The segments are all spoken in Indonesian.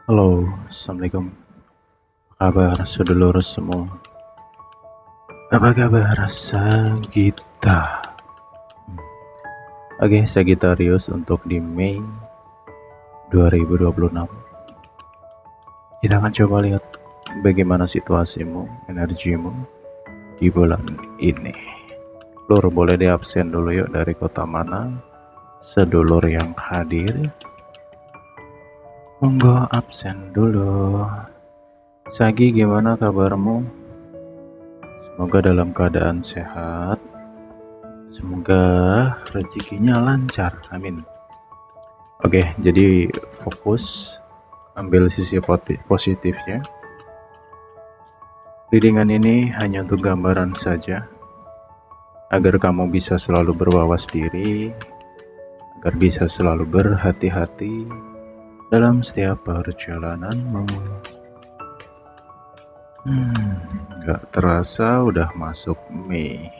Halo, Assalamualaikum. Apa kabar sedulur semua? Apa kabar Sagita? Oke, Sagittarius untuk di Mei 2026. Kita akan coba lihat bagaimana situasimu, energimu di bulan ini. Lur, boleh di absen dulu yuk dari kota mana? Sedulur yang hadir, monggo absen dulu. Sagi, gimana kabarmu? Semoga dalam keadaan sehat. Semoga rezekinya lancar. Amin. Oke, jadi fokus ambil sisi positifnya. Readingan ini hanya untuk gambaran saja, agar kamu bisa selalu berwawas diri, agar bisa selalu berhati-hati dalam setiap perjalananmu. Gak terasa udah masuk Mei.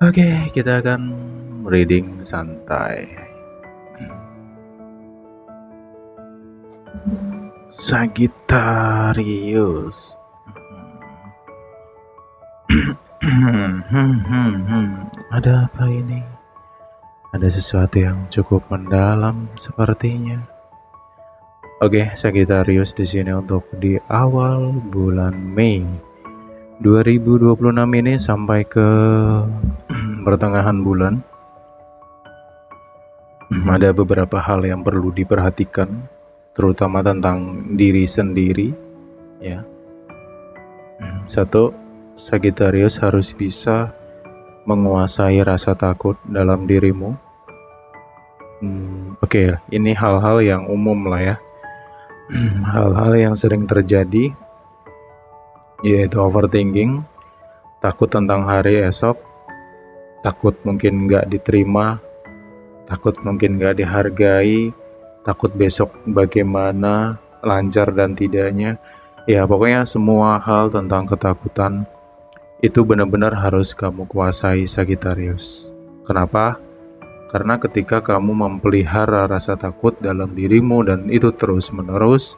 Oke, kita akan reading santai. Sagittarius. Ada apa ini? Ada sesuatu yang cukup mendalam sepertinya. Oke, Sagittarius di sini untuk di awal bulan Mei 2026 ini sampai ke pertengahan bulan. Ada beberapa hal yang perlu diperhatikan, terutama tentang diri sendiri, ya. Satu, Sagittarius harus bisa menguasai rasa takut dalam dirimu. Oke, ini hal-hal yang umum lah ya. Hal-hal yang sering terjadi, yaitu overthinking, takut tentang hari esok, takut mungkin gak diterima, takut mungkin gak dihargai, takut besok bagaimana, lancar dan tidaknya. Ya, pokoknya semua hal tentang ketakutan itu benar-benar harus kamu kuasai, Sagittarius. Kenapa? Karena ketika kamu memelihara rasa takut dalam dirimu dan itu terus-menerus,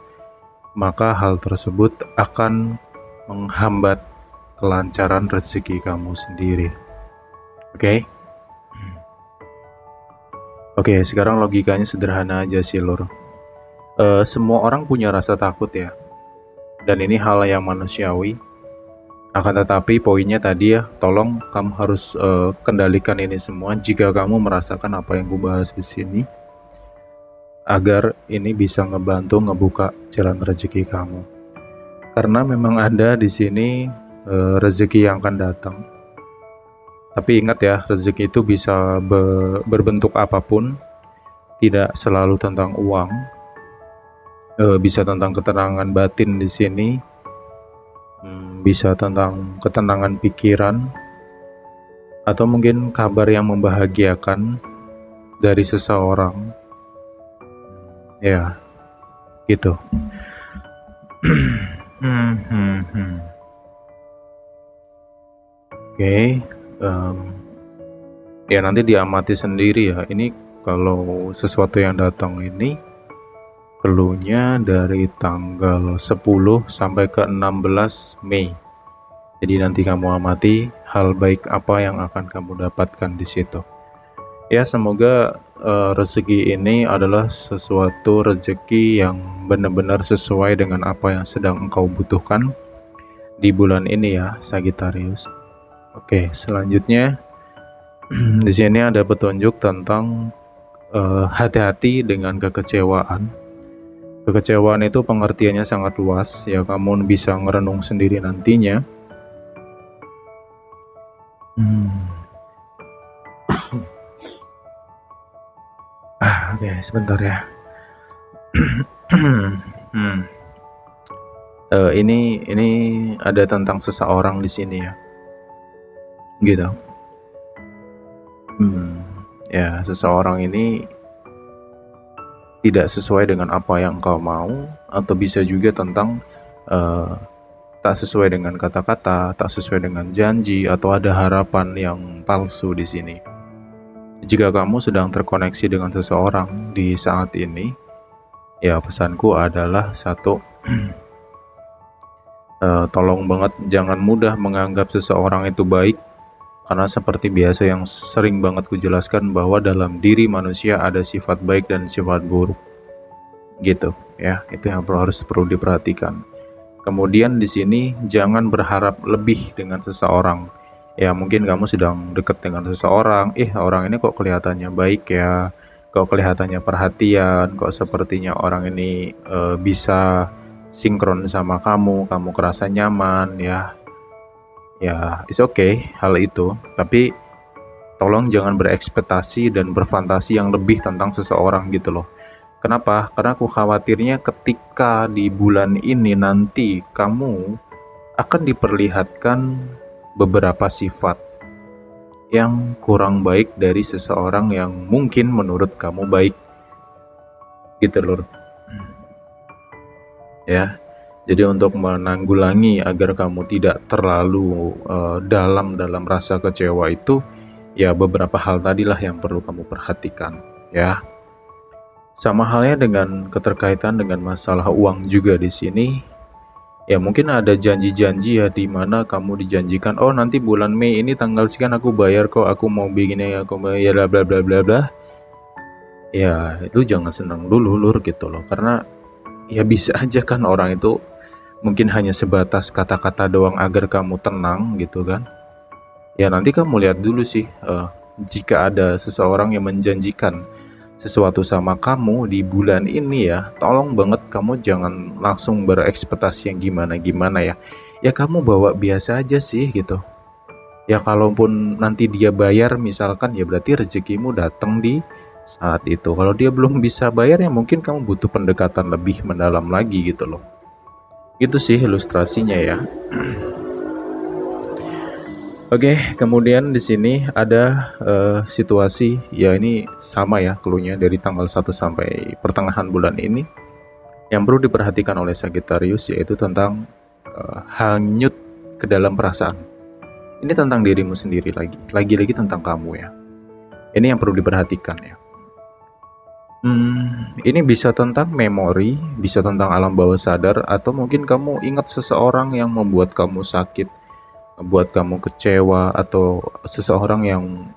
maka hal tersebut akan menghambat kelancaran rezeki kamu sendiri. Oke? Oke, sekarang logikanya sederhana aja sih, Lur. Semua orang punya rasa takut ya. Dan ini hal yang manusiawi. Akan tetapi poinnya tadi ya, tolong kamu harus kendalikan ini semua jika kamu merasakan apa yang gue bahas di sini, agar ini bisa ngebantu ngebuka jalan rezeki kamu. Karena memang ada di sini rezeki yang akan datang. Tapi ingat ya, rezeki itu bisa berbentuk apapun, tidak selalu tentang uang. Bisa tentang ketenangan batin di sini. Bisa tentang ketenangan pikiran, atau mungkin kabar yang membahagiakan dari seseorang. Ya, gitu. Oke, ya nanti diamati sendiri ya. Ini kalau sesuatu yang datang ini clue-nya dari tanggal 10 sampai ke 16 Mei. Jadi nanti kamu amati hal baik apa yang akan kamu dapatkan di situ. Ya, semoga rezeki ini adalah sesuatu rezeki yang benar-benar sesuai dengan apa yang sedang engkau butuhkan di bulan ini ya, Sagittarius. Oke, selanjutnya di sini ada petunjuk tentang hati-hati dengan kekecewaan. Kekecewaan itu pengertiannya sangat luas ya, kamu bisa ngerenung sendiri nantinya. Oke, sebentar ya. Ini ada tentang seseorang di sini ya, gitu. Ya, seseorang ini tidak sesuai dengan apa yang kau mau, atau bisa juga tentang tak sesuai dengan kata-kata, tak sesuai dengan janji, atau ada harapan yang palsu di sini. Jika kamu sedang terkoneksi dengan seseorang di saat ini, Ya pesanku adalah satu, tolong banget jangan mudah menganggap seseorang itu baik, karena seperti biasa yang sering banget kujelaskan bahwa dalam diri manusia ada sifat baik dan sifat buruk, gitu ya. Itu yang perlu diperhatikan. Kemudian di sini jangan berharap lebih dengan seseorang. Ya mungkin kamu sedang dekat dengan seseorang, orang ini kok kelihatannya baik ya, kok kelihatannya perhatian, kok sepertinya orang ini bisa sinkron sama kamu kerasa nyaman ya. Ya, it's okay hal itu, tapi tolong jangan berekspektasi dan berfantasi yang lebih tentang seseorang gitu loh. Kenapa? Karena aku khawatirnya ketika di bulan ini nanti kamu akan diperlihatkan beberapa sifat yang kurang baik dari seseorang yang mungkin menurut kamu baik gitu loh ya. Jadi untuk menanggulangi agar kamu tidak terlalu dalam rasa kecewa itu, ya beberapa hal tadilah yang perlu kamu perhatikan ya. Sama halnya dengan keterkaitan dengan masalah uang juga di sini. Ya mungkin ada janji-janji ya di mana kamu dijanjikan, oh nanti bulan Mei ini tanggal sekian aku bayar kok, aku mau begini, aku bayar bla bla bla bla. Ya itu jangan senang dulu lur gitu loh, karena ya bisa aja kan orang itu mungkin hanya sebatas kata-kata doang agar kamu tenang gitu kan. Ya nanti kamu lihat dulu sih, jika ada seseorang yang menjanjikan sesuatu sama kamu di bulan ini ya, tolong banget kamu jangan langsung berekspektasi yang gimana-gimana ya. Ya kamu bawa biasa aja sih gitu. Ya kalaupun nanti dia bayar misalkan, ya berarti rezekimu datang di saat itu. Kalau dia belum bisa bayar ya mungkin kamu butuh pendekatan lebih mendalam lagi gitu loh. Itu sih ilustrasinya ya. Oke, kemudian di sini ada situasi, ya ini sama ya cluenya dari tanggal 1 sampai pertengahan bulan ini. Yang perlu diperhatikan oleh Sagittarius yaitu tentang hanyut ke dalam perasaan. Ini tentang dirimu sendiri lagi tentang kamu ya. Ini yang perlu diperhatikan ya. Ini bisa tentang memori, bisa tentang alam bawah sadar, atau mungkin kamu ingat seseorang yang membuat kamu sakit, membuat kamu kecewa, atau seseorang yang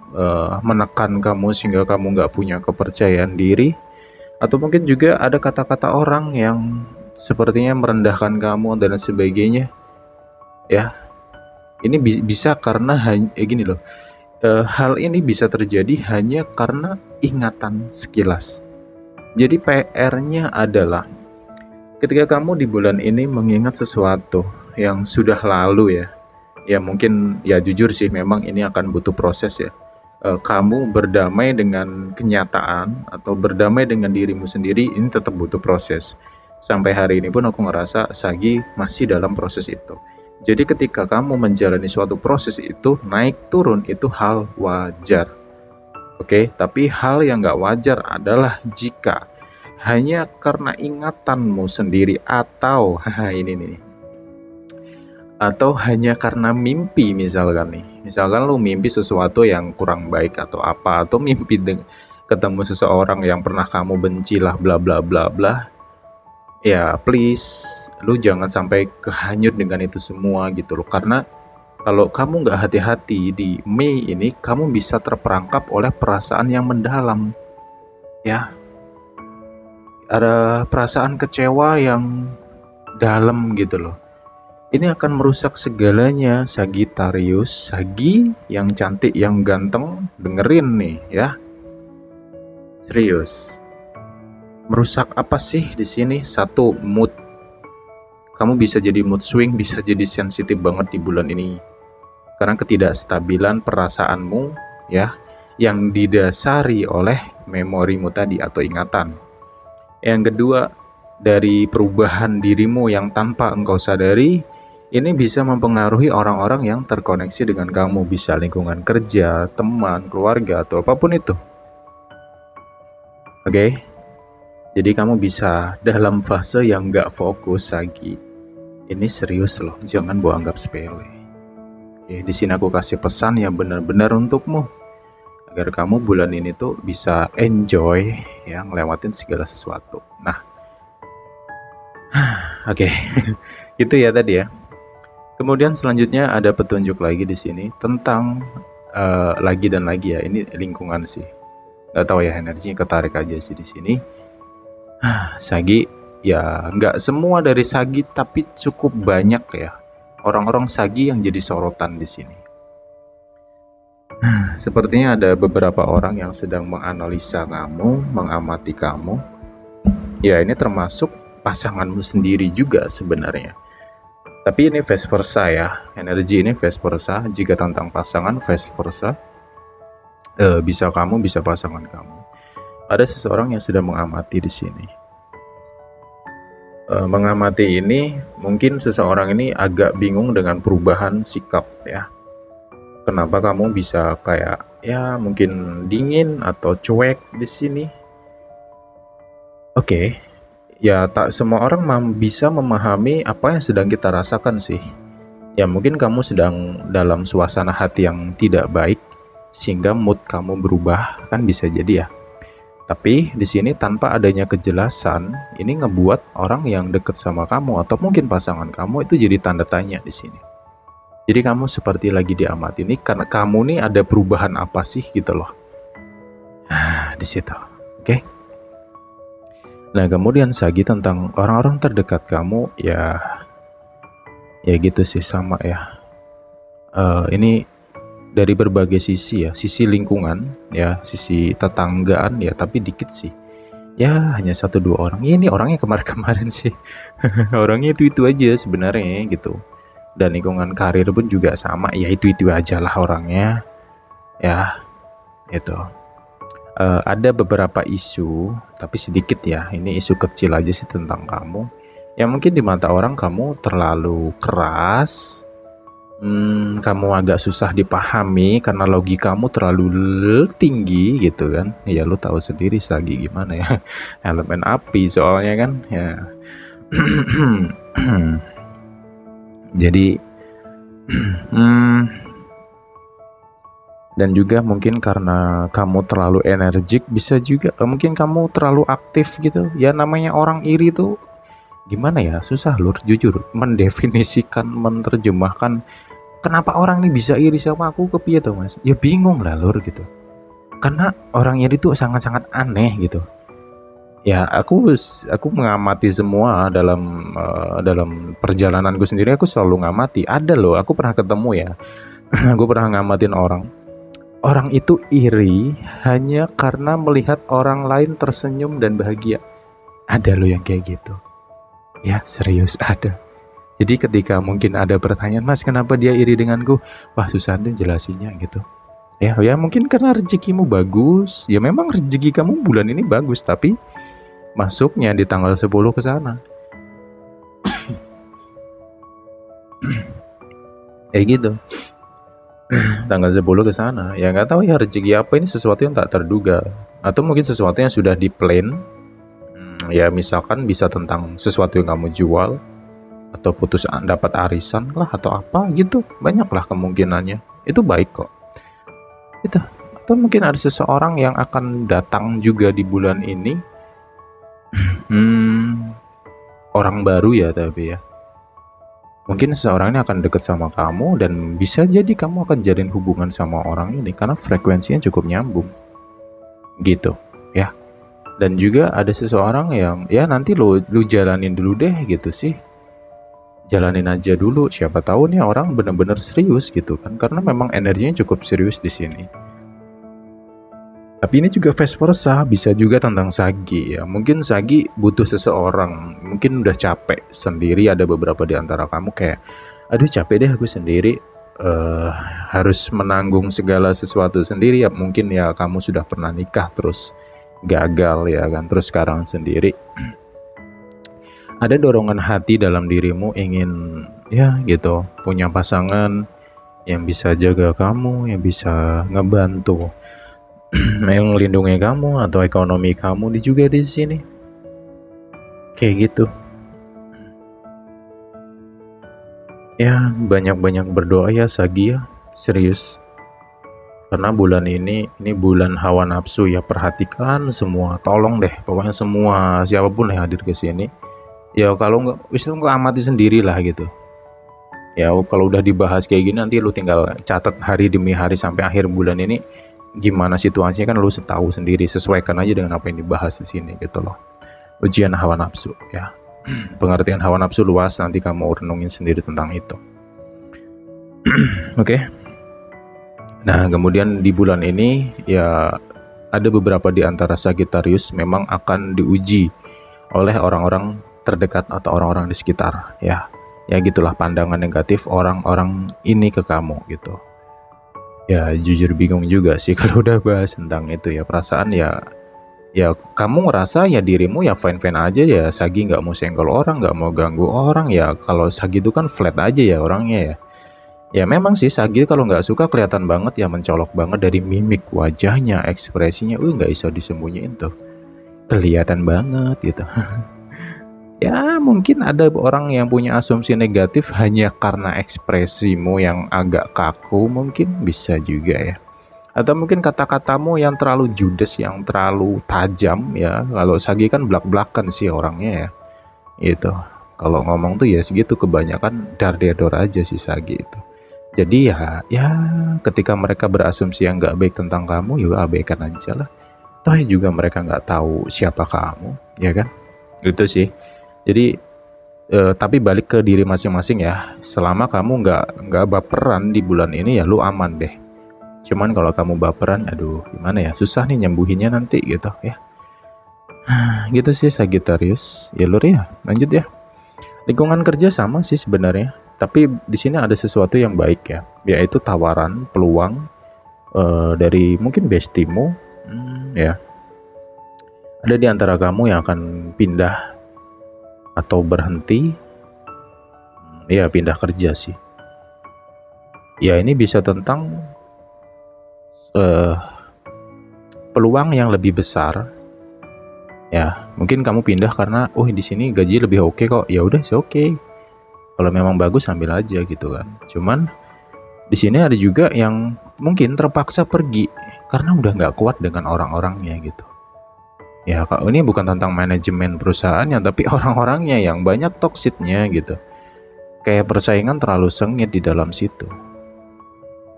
menekan kamu sehingga kamu nggak punya kepercayaan diri, atau mungkin juga ada kata-kata orang yang sepertinya merendahkan kamu dan sebagainya ya. Ini bisa karena gini loh, hal ini bisa terjadi hanya karena ingatan sekilas. Jadi PR-nya adalah ketika kamu di bulan ini mengingat sesuatu yang sudah lalu ya, ya mungkin ya jujur sih memang ini akan butuh proses ya. Kamu berdamai dengan kenyataan atau berdamai dengan dirimu sendiri ini tetap butuh proses. Sampai hari ini pun aku ngerasa Sagi masih dalam proses itu. Jadi ketika kamu menjalani suatu proses itu naik turun itu hal wajar. Oke, tapi hal yang gak wajar adalah jika hanya karena ingatanmu sendiri atau ini nih, atau hanya karena mimpi misalkan lu mimpi sesuatu yang kurang baik atau apa, atau mimpi ketemu seseorang yang pernah kamu benci lah bla bla bla bla. Ya please, lu jangan sampai kehanyut dengan itu semua gitu loh, karena kalau kamu nggak hati-hati di Mei ini, kamu bisa terperangkap oleh perasaan yang mendalam ya. Ada perasaan kecewa yang dalam gitu loh. Ini akan merusak segalanya Sagittarius, Sagi yang cantik, yang ganteng, dengerin nih ya. Serius. Merusak apa sih di sini? Satu, mood. Kamu bisa jadi mood swing, bisa jadi sensitif banget di bulan ini. Karena ketidakstabilan perasaanmu ya, yang didasari oleh memorimu tadi atau ingatan. Yang kedua, dari perubahan dirimu yang tanpa engkau sadari, ini bisa mempengaruhi orang-orang yang terkoneksi dengan kamu, bisa lingkungan kerja, teman, keluarga, atau apapun itu. Oke? Jadi kamu bisa dalam fase yang gak fokus lagi. Ini serius loh, jangan bawa anggap sepele. Oke, di sini aku kasih pesan yang benar-benar untukmu, agar kamu bulan ini tuh bisa enjoy ya ngelewatin segala sesuatu. Nah, Oke. Itu ya tadi ya. Kemudian selanjutnya ada petunjuk lagi di sini tentang lagi dan lagi ya. Ini lingkungan sih. Nggak tahu ya, energinya ketarik aja sih di sini. Sagi ya, nggak semua dari Sagi tapi cukup banyak ya orang-orang Sagi yang jadi sorotan di sini. Sepertinya ada beberapa orang yang sedang menganalisa kamu, mengamati kamu. Ya, ini termasuk pasanganmu sendiri juga sebenarnya. Tapi ini vice versa ya. Energi ini vice versa. Jika tentang pasangan, vice versa. Bisa kamu, bisa pasangan kamu. Ada seseorang yang sedang mengamati di sini. Mengamati ini, mungkin seseorang ini agak bingung dengan perubahan sikap ya. Kenapa kamu bisa kayak ya mungkin dingin atau cuek di sini? Oke, ya tak semua orang bisa memahami apa yang sedang kita rasakan sih. Ya mungkin kamu sedang dalam suasana hati yang tidak baik sehingga mood kamu berubah, kan bisa jadi ya. Tapi di sini tanpa adanya kejelasan, ini ngebuat orang yang deket sama kamu atau mungkin pasangan kamu itu jadi tanda tanya di sini. Jadi kamu seperti lagi diamati nih, karena kamu nih ada perubahan apa sih gitu loh. Di situ, oke? Nah kemudian Sagi tentang orang-orang terdekat kamu ya gitu sih sama ya. Ini dari berbagai sisi ya, sisi lingkungan ya, sisi tetanggaan ya, tapi dikit sih. Ya hanya 1-2 orang. Ya ini orangnya kemarin-kemarin sih. Orangnya itu aja sebenarnya gitu. Dan lingkungan karir pun juga sama, ya itu aja lah orangnya. Ya, itu. Ada beberapa isu, tapi sedikit ya. Ini isu kecil aja sih tentang kamu. Ya mungkin di mata orang kamu terlalu keras. Kamu agak susah dipahami karena logikamu terlalu tinggi gitu kan. Ya lu tahu sendiri Sagi gimana ya. Elemen api soalnya kan ya. Jadi dan juga mungkin karena kamu terlalu energik, bisa juga mungkin kamu terlalu aktif gitu. Ya namanya orang iri tuh gimana ya, susah lur jujur mendefinisikan, menerjemahkan kenapa orang ini bisa iri sama aku kepiye tuh mas. Ya bingung lah lur gitu, karena orang iri tuh sangat-sangat aneh gitu. Ya aku mengamati semua dalam perjalananku sendiri. Aku selalu ngamati, ada loh aku pernah ketemu ya. Aku pernah ngamatin orang itu iri hanya karena melihat orang lain tersenyum dan bahagia. Ada loh yang kayak gitu ya, serius ada. Jadi ketika mungkin ada pertanyaan, mas kenapa dia iri denganku, wah susah deh jelasinnya gitu ya. Mungkin karena rezekimu bagus. Ya memang rezeki kamu bulan ini bagus, tapi masuknya di tanggal 10 ke sana. Kayak gitu. Tanggal 10 ke sana. Ya nggak tahu ya rezeki apa, ini sesuatu yang tak terduga atau mungkin sesuatu yang sudah di plan. Ya misalkan bisa tentang sesuatu yang kamu jual atau putus dapat arisan lah atau apa gitu. Banyaklah kemungkinannya. Itu baik kok. Itu. Atau mungkin ada seseorang yang akan datang juga di bulan ini. Orang baru ya, tapi ya mungkin seseorang ini akan dekat sama kamu dan bisa jadi kamu akan jalin hubungan sama orang ini karena frekuensinya cukup nyambung gitu ya. Dan juga ada seseorang yang ya nanti lu jalanin dulu deh gitu sih, jalanin aja dulu, siapa tahu nih orang benar-benar serius gitu kan, karena memang energinya cukup serius di sini. Tapi ini juga vice versa, bisa juga tentang Sagi ya. Mungkin Sagi butuh seseorang, mungkin udah capek sendiri. Ada beberapa di antara kamu kayak, aduh capek deh aku sendiri, harus menanggung segala sesuatu sendiri ya. Mungkin ya kamu sudah pernah nikah terus gagal ya kan, terus sekarang sendiri. Ada dorongan hati dalam dirimu ingin ya gitu, punya pasangan yang bisa jaga kamu, yang bisa ngebantu yang melindungi kamu atau ekonomi kamu juga di sini. Kayak gitu. Ya, banyak-banyak berdoa ya Sagi ya, serius. Karena bulan ini bulan hawa nafsu ya, perhatikan semua, tolong deh pokoknya semua siapapun yang hadir ke sini. Ya kalau nggak, wis itu nggak amati sendiri lah gitu. Ya kalau udah dibahas kayak gini nanti lu tinggal catat hari demi hari sampai akhir bulan ini gimana situasinya kan lu tahu sendiri, sesuaikan aja dengan apa yang dibahas di sini gitu loh. Ujian hawa nafsu ya. Pengertian hawa nafsu luas, nanti kamu renungin sendiri tentang itu. Oke. Nah, kemudian di bulan ini ya ada beberapa di antara Sagittarius memang akan diuji oleh orang-orang terdekat atau orang-orang di sekitar ya. Ya gitulah pandangan negatif orang-orang ini ke kamu gitu. Ya jujur bingung juga sih kalau udah bahas tentang itu ya, perasaan ya kamu ngerasa ya dirimu ya fine-fine aja ya, Sagi nggak mau senggol orang, nggak mau ganggu orang ya. Kalau Sagi itu kan flat aja ya orangnya ya. Ya memang sih Sagi kalau nggak suka kelihatan banget ya, mencolok banget dari mimik wajahnya, ekspresinya, nggak bisa disembunyiin tuh, kelihatan banget gitu. Ya mungkin ada orang yang punya asumsi negatif hanya karena ekspresimu yang agak kaku, mungkin bisa juga ya. Atau mungkin kata-katamu yang terlalu judes, yang terlalu tajam ya. Kalau Sagi kan belak-belakan sih orangnya ya. Itu. Kalau ngomong tuh ya segitu, kebanyakan dar-der aja sih Sagi itu. Jadi ya ketika mereka berasumsi yang nggak baik tentang kamu, ya abaikan aja lah. Toh juga mereka nggak tahu siapa kamu, ya kan? Itu sih. Jadi tapi balik ke diri masing-masing ya. Selama kamu nggak baperan di bulan ini ya lu aman deh. Cuman kalau kamu baperan, aduh gimana ya, susah nih nyembuhinnya nanti gitu ya. Gitu sih Sagittarius. Ya lur ya, lanjut ya. Lingkungan kerja sama sih sebenarnya, tapi di sini ada sesuatu yang baik ya, yaitu tawaran peluang dari mungkin bestimu, ya. Ada di antara kamu yang akan pindah atau berhenti, ya pindah kerja sih. Ya ini bisa tentang peluang yang lebih besar. Ya mungkin kamu pindah karena di sini gaji lebih oke kok. Ya udah sih oke. Kalau memang bagus ambil aja gitu kan. Cuman di sini ada juga yang mungkin terpaksa pergi karena udah nggak kuat dengan orang-orangnya gitu. Ya kak, ini bukan tentang manajemen perusahaannya, tapi orang-orangnya yang banyak toksiknya gitu. Kayak persaingan terlalu sengit di dalam situ.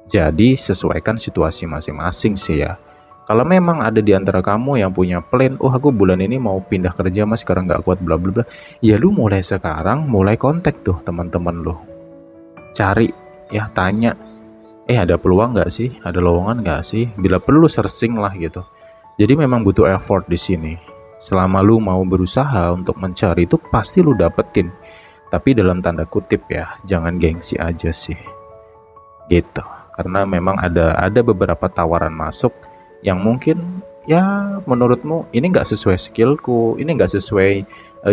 Jadi sesuaikan situasi masing-masing sih ya. Kalau memang ada di antara kamu yang punya plan, aku bulan ini mau pindah kerja mas, sekarang nggak kuat bla bla bla, ya lu mulai sekarang mulai kontak tuh teman-teman lu, cari ya, tanya, ada peluang nggak sih, ada lowongan nggak sih, bila perlu searching lah gitu. Jadi memang butuh effort di sini. Selama lu mau berusaha untuk mencari itu pasti lu dapetin. Tapi dalam tanda kutip ya, jangan gengsi aja sih. Gitu. Karena memang ada beberapa tawaran masuk yang mungkin ya menurutmu ini nggak sesuai skillku, ini nggak sesuai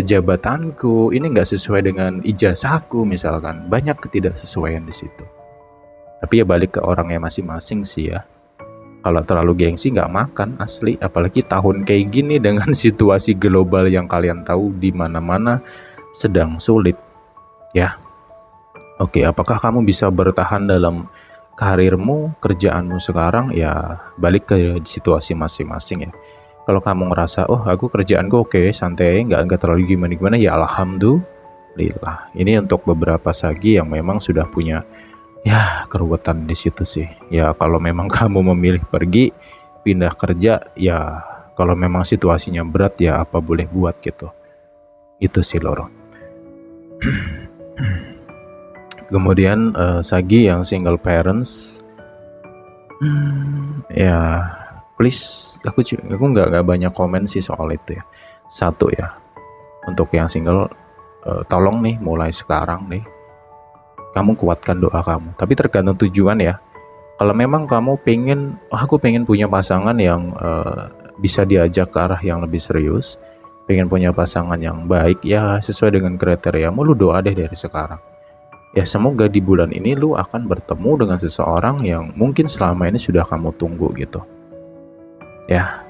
jabatanku, ini nggak sesuai dengan ijazahku misalkan. Banyak ketidaksesuaian di situ. Tapi ya balik ke orangnya masing-masing sih ya. Kalau terlalu gengsi nggak makan asli, apalagi tahun kayak gini dengan situasi global yang kalian tahu di mana-mana sedang sulit ya. Oke, apakah kamu bisa bertahan dalam karirmu, kerjaanmu sekarang? Ya balik ke situasi masing-masing ya. Kalau kamu ngerasa aku kerjaanku oke, santai, nggak terlalu gimana-gimana, ya alhamdulillah. Ini untuk beberapa Sagi yang memang sudah punya ya keruwetan di situ sih. Ya kalau memang kamu memilih pergi pindah kerja, ya kalau memang situasinya berat ya apa boleh buat gitu. Itu sih loro. Kemudian Sagi yang single parents, ya please, aku nggak banyak komen sih soal itu ya. Satu ya, untuk yang single tolong nih mulai sekarang nih kamu kuatkan doa kamu, tapi tergantung tujuan ya. Kalau memang kamu pengen, aku pengen punya pasangan yang bisa diajak ke arah yang lebih serius, pengen punya pasangan yang baik, ya sesuai dengan kriteriamu, lu doa deh dari sekarang. Ya semoga di bulan ini lu akan bertemu dengan seseorang yang mungkin selama ini sudah kamu tunggu gitu. Ya.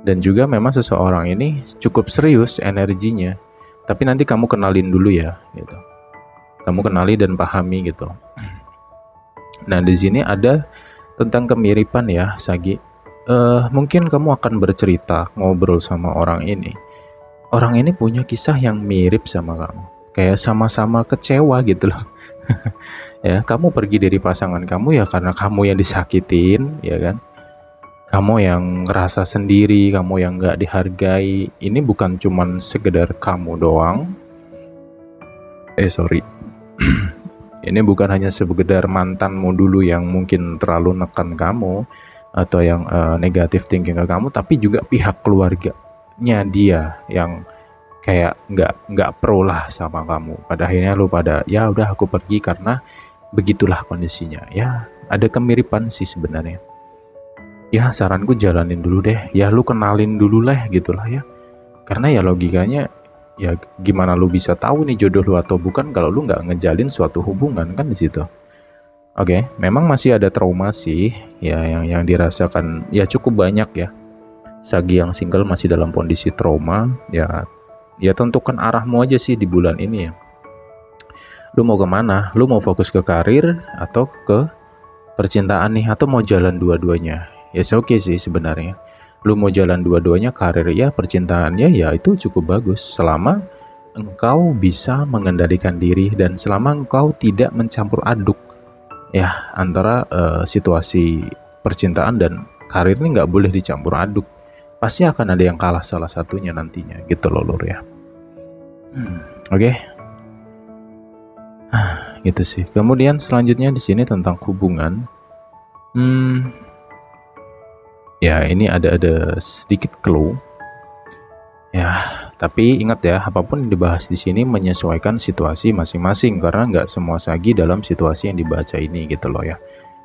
Dan juga memang seseorang ini cukup serius energinya, tapi nanti kamu kenalin dulu ya gitu. Kamu kenali dan pahami gitu. Nah di sini ada tentang kemiripan ya Sagi. Mungkin kamu akan bercerita, ngobrol sama orang ini. orang ini punya kisah yang mirip sama kamu, kayak sama-sama kecewa gitu loh. Ya, kamu pergi dari pasangan kamu ya karena kamu yang disakitin, ya kan? Kamu yang ngerasa sendiri, kamu yang gak dihargai. Ini bukan cuman sekedar kamu doang. Sorry. Ini bukan hanya sekedar mantanmu dulu yang mungkin terlalu nekan kamu atau yang negatif thinking ke kamu, tapi juga pihak keluarganya dia yang kayak nggak pro lah sama kamu. Pada akhirnya lu pada ya udah aku pergi karena begitulah kondisinya. Ya ada kemiripan sih sebenarnya. Ya saranku jalanin dulu deh. Ya lu kenalin dulu lah gitulah ya. Karena ya logikanya ya gimana lu bisa tahu nih jodoh lu atau bukan kalau lu nggak ngejalin suatu hubungan kan di situ. Oke, memang masih ada trauma sih ya yang dirasakan ya cukup banyak ya. Sagi yang single masih dalam kondisi trauma ya tentukan arahmu aja sih di bulan ini ya. Lu mau kemana? Lu mau fokus ke karir atau ke percintaan nih atau mau jalan dua-duanya? Ya oke sih sebenarnya. Lu mau jalan dua-duanya, karir ya, percintaannya ya itu cukup bagus selama engkau bisa mengendalikan diri dan selama engkau tidak mencampur aduk ya antara situasi percintaan dan karir ini nggak boleh dicampur aduk. Pasti akan ada yang kalah salah satunya nantinya gitu loh lur ya. Oke. Gitu sih. Kemudian selanjutnya di sini tentang hubungan. Ya ini ada sedikit clue. Ya, tapi ingat ya, apapun yang dibahas di sini menyesuaikan situasi masing-masing karena nggak semua sagi dalam situasi yang dibaca ini gitu loh ya.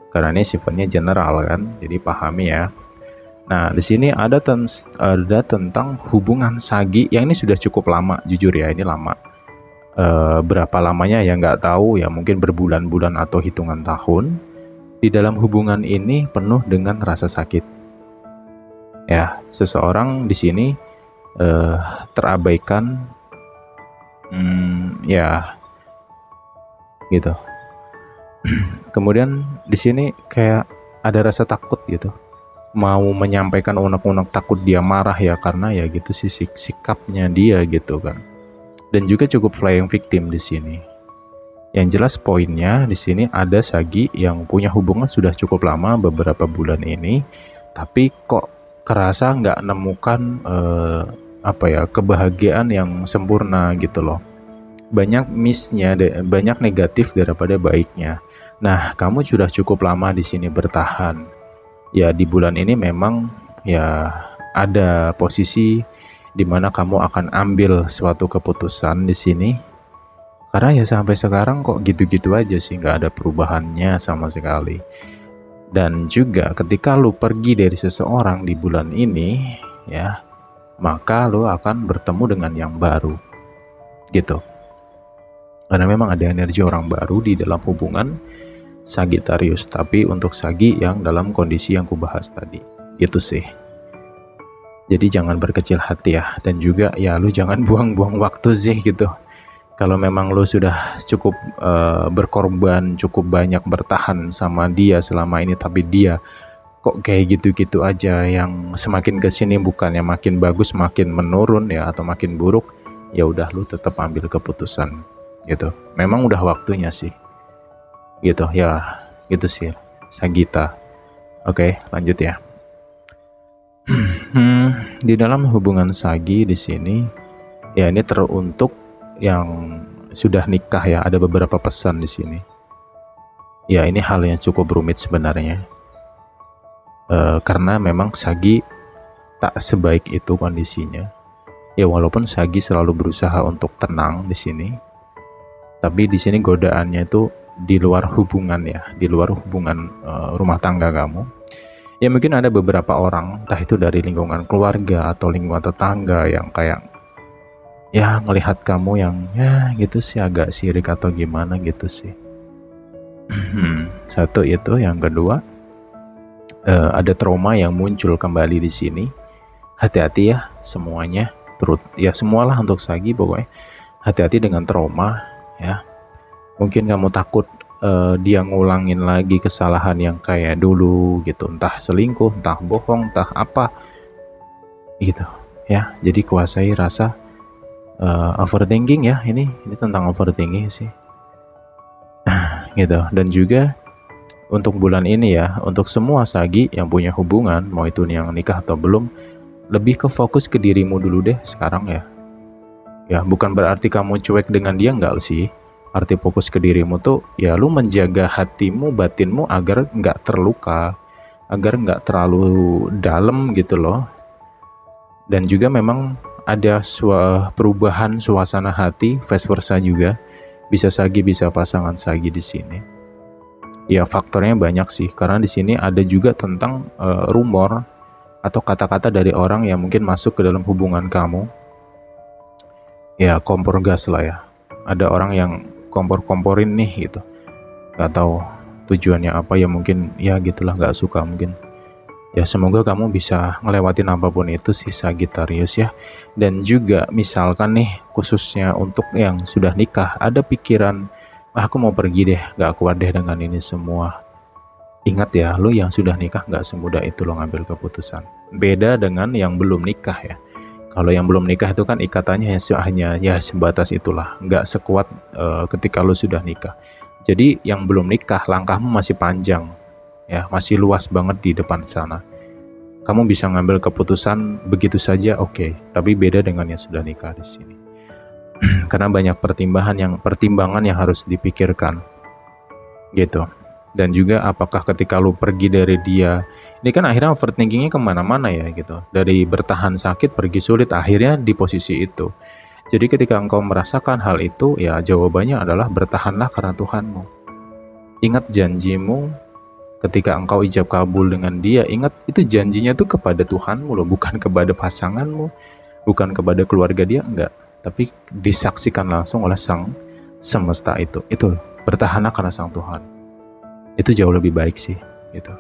Karena ini sifatnya general kan, jadi pahami ya. Nah, di sini ada tentang hubungan sagi yang ini sudah cukup lama, jujur ya, ini lama. Berapa lamanya ya nggak tahu ya, mungkin berbulan-bulan atau hitungan tahun. Di dalam hubungan ini penuh dengan rasa sakit. Ya, seseorang di sini terabaikan, ya, gitu. Kemudian di sini kayak ada rasa takut gitu, mau menyampaikan unek-unek takut dia marah ya karena ya gitu sih sikapnya dia gitu kan. Dan juga cukup playing victim di sini. Yang jelas poinnya di sini ada sagi yang punya hubungan sudah cukup lama beberapa bulan ini, tapi kok kerasa nggak nemukan kebahagiaan yang sempurna gitu loh. Banyak missnya, banyak negatif daripada baiknya. Nah, kamu sudah cukup lama di sini bertahan. Ya di bulan ini memang ya ada posisi di mana kamu akan ambil suatu keputusan di sini. Karena ya sampai sekarang kok gitu-gitu aja sih, nggak ada perubahannya sama sekali. Dan juga ketika lu pergi dari seseorang di bulan ini ya, maka lu akan bertemu dengan yang baru gitu. Karena memang ada energi orang baru di dalam hubungan Sagittarius, tapi untuk Sagi yang dalam kondisi yang kubahas tadi gitu sih. Jadi jangan berkecil hati ya, dan juga ya lu jangan buang-buang waktu sih gitu. Kalau memang lu sudah cukup berkorban, cukup banyak bertahan sama dia selama ini, tapi dia kok kayak gitu-gitu aja, yang semakin kesini bukannya makin bagus makin menurun ya atau makin buruk, ya udah lu tetap ambil keputusan gitu. Memang udah waktunya sih gitu ya, gitu sih Sagita. Oke, lanjut ya. Di dalam hubungan Sagi di sini ya ini teruntuk yang sudah nikah ya, ada beberapa pesan di sini. Ya ini hal yang cukup rumit sebenarnya. Karena memang Sagi tak sebaik itu kondisinya. Ya walaupun Sagi selalu berusaha untuk tenang di sini, tapi di sini godaannya itu di luar hubungan ya, di luar hubungan rumah tangga kamu. Ya mungkin ada beberapa orang, entah itu dari lingkungan keluarga atau lingkungan tetangga yang kayak ya ngelihat kamu yang ya gitu sih agak sirik atau gimana gitu sih. Satu itu, yang kedua ada trauma yang muncul kembali di sini. Hati-hati ya semuanya, ya semualah untuk Sagi pokoknya. Hati-hati dengan trauma ya. Mungkin kamu takut dia ngulangin lagi kesalahan yang kayak dulu gitu, entah selingkuh, entah bohong, entah apa gitu ya. Jadi kuasai rasa overthinking ya, ini tentang overthinking sih gitu. Dan juga untuk bulan ini ya, untuk semua sagi yang punya hubungan, mau itu yang nikah atau belum, lebih ke fokus ke dirimu dulu deh sekarang ya. Ya bukan berarti kamu cuek dengan dia, enggak sih. Arti fokus ke dirimu tuh ya lu menjaga hatimu, batinmu agar nggak terluka, agar nggak terlalu dalam gitu loh. Dan juga memang ada perubahan suasana hati, vice versa juga. Bisa sagi, bisa pasangan sagi di sini. Ya faktornya banyak sih, karena di sini ada juga tentang rumor atau kata-kata dari orang yang mungkin masuk ke dalam hubungan kamu. Ya kompor gas lah ya. Ada orang yang kompor-komporin nih gitu. Gak tahu tujuannya apa ya, mungkin ya gitulah, gak suka mungkin. Ya semoga kamu bisa ngelewatin apapun itu sih Sagittarius ya. Dan juga misalkan nih khususnya untuk yang sudah nikah, ada pikiran aku mau pergi deh, gak kuat deh dengan ini semua. Ingat ya, lu yang sudah nikah gak semudah itu lo ngambil keputusan. Beda dengan yang belum nikah ya. Kalau yang belum nikah itu kan ikatannya hanya ya sebatas itulah, nggak sekuat ketika lu sudah nikah. Jadi yang belum nikah langkahmu masih panjang, ya masih luas banget di depan sana. Kamu bisa ngambil keputusan begitu saja, oke. Tapi beda dengan yang sudah nikah di sini, karena banyak pertimbangan yang harus dipikirkan, gitu. Dan juga apakah ketika lu pergi dari dia, ini kan akhirnya overthinkingnya kemana-mana ya gitu. Dari bertahan sakit pergi sulit, akhirnya di posisi itu. Jadi ketika engkau merasakan hal itu, ya jawabannya adalah bertahanlah karena Tuhanmu. Ingat janjimu ketika engkau ijab kabul dengan dia, ingat itu janjinya tuh kepada Tuhanmu loh, bukan kepada pasanganmu, bukan kepada keluarga dia, enggak. Tapi disaksikan langsung oleh sang semesta itu bertahanlah karena sang Tuhan. Itu jauh lebih baik sih gitu.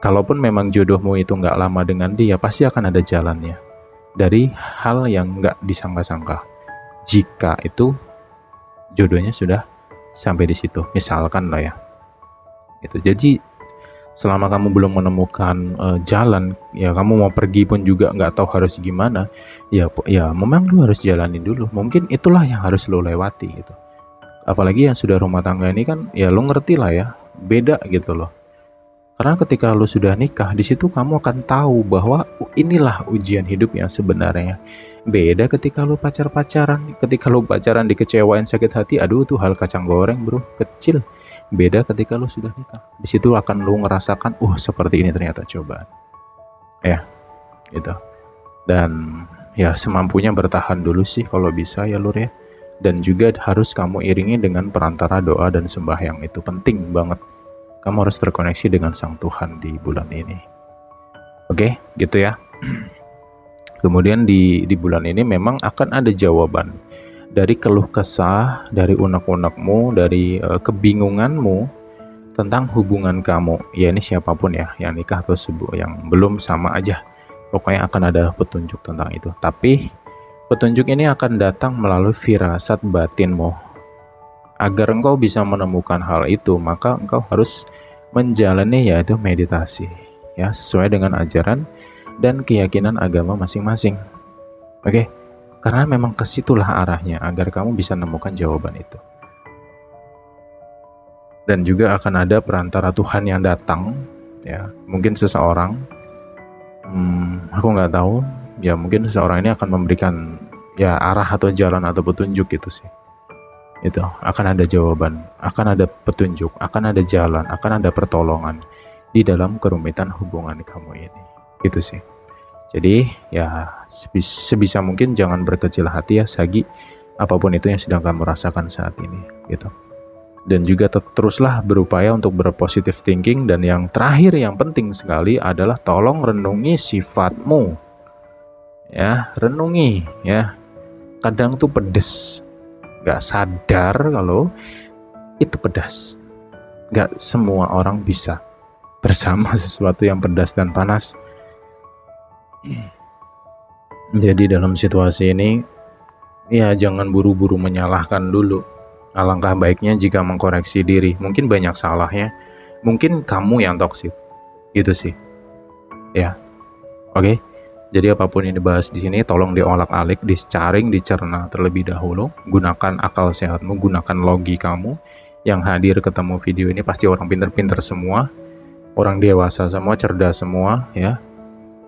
Kalaupun memang jodohmu itu nggak lama dengan dia, pasti akan ada jalannya dari hal yang nggak disangka-sangka. Jika itu jodohnya sudah sampai di situ, misalkan lah ya gitu. Jadi selama kamu belum menemukan jalan, ya kamu mau pergi pun juga nggak tahu harus gimana, ya memang lu harus jalani dulu. Mungkin itulah yang harus lu lewati gitu. Apalagi yang sudah rumah tangga ini kan, ya lu ngerti lah ya, beda gitu loh. Karena ketika lu sudah nikah, di situ kamu akan tahu bahwa inilah ujian hidup yang sebenarnya. Beda ketika lu pacaran. Ketika lu pacaran dikecewain sakit hati, aduh tuh hal kacang goreng bro, kecil. Beda ketika lu sudah nikah. Di situ akan lu ngerasakan, seperti ini ternyata cobaan. Ya, gitu. Dan ya semampunya bertahan dulu sih kalau bisa ya lur ya. Dan juga harus kamu iringi dengan perantara doa dan sembahyang, itu penting banget. Kamu harus terkoneksi dengan sang Tuhan di bulan ini. Oke, gitu ya. Kemudian di bulan ini memang akan ada jawaban dari keluh kesah, dari unek-unekmu, dari kebingunganmu tentang hubungan kamu. Ya ini siapapun ya, yang nikah atau yang belum, sama aja. Pokoknya akan ada petunjuk tentang itu. Tapi petunjuk ini akan datang melalui firasat batinmu. Agar engkau bisa menemukan hal itu, maka engkau harus menjalani yaitu meditasi, ya sesuai dengan ajaran dan keyakinan agama masing-masing. Oke, karena memang kesitulah arahnya agar kamu bisa menemukan jawaban itu. Dan juga akan ada perantara Tuhan yang datang, ya mungkin seseorang, aku nggak tahu. Ya mungkin seseorang ini akan memberikan ya arah atau jalan atau petunjuk gitu sih. Itu akan ada jawaban, akan ada petunjuk, akan ada jalan, akan ada pertolongan di dalam kerumitan hubungan kamu ini. Gitu sih. Jadi ya sebisa mungkin jangan berkecil hati ya Sagi, apapun itu yang sedang kamu rasakan saat ini gitu. Dan juga teruslah berupaya untuk berpositive thinking. Dan yang terakhir yang penting sekali adalah tolong renungi sifatmu. Ya, renungi ya. Kadang tuh pedes, gak sadar kalau itu pedas. Gak semua orang bisa bersama sesuatu yang pedas dan panas. Jadi dalam situasi ini, ya jangan buru-buru menyalahkan dulu. Alangkah baiknya jika mengkoreksi diri. Mungkin banyak salahnya, mungkin kamu yang toksik, gitu sih. Ya, oke. Jadi apapun yang dibahas di sini tolong diolak-alik, disaring, dicerna terlebih dahulu. Gunakan akal sehatmu, gunakan logikamu. Yang hadir ketemu video ini pasti orang pinter-pinter semua, orang dewasa semua, cerdas semua ya.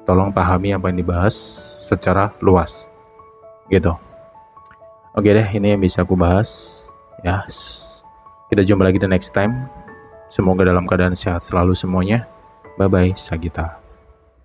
Tolong pahami apa yang dibahas secara luas. Gitu. Oke deh, ini yang bisa aku bahas ya. Kita jumpa lagi the next time. Semoga dalam keadaan sehat selalu semuanya. Bye bye, Sagita.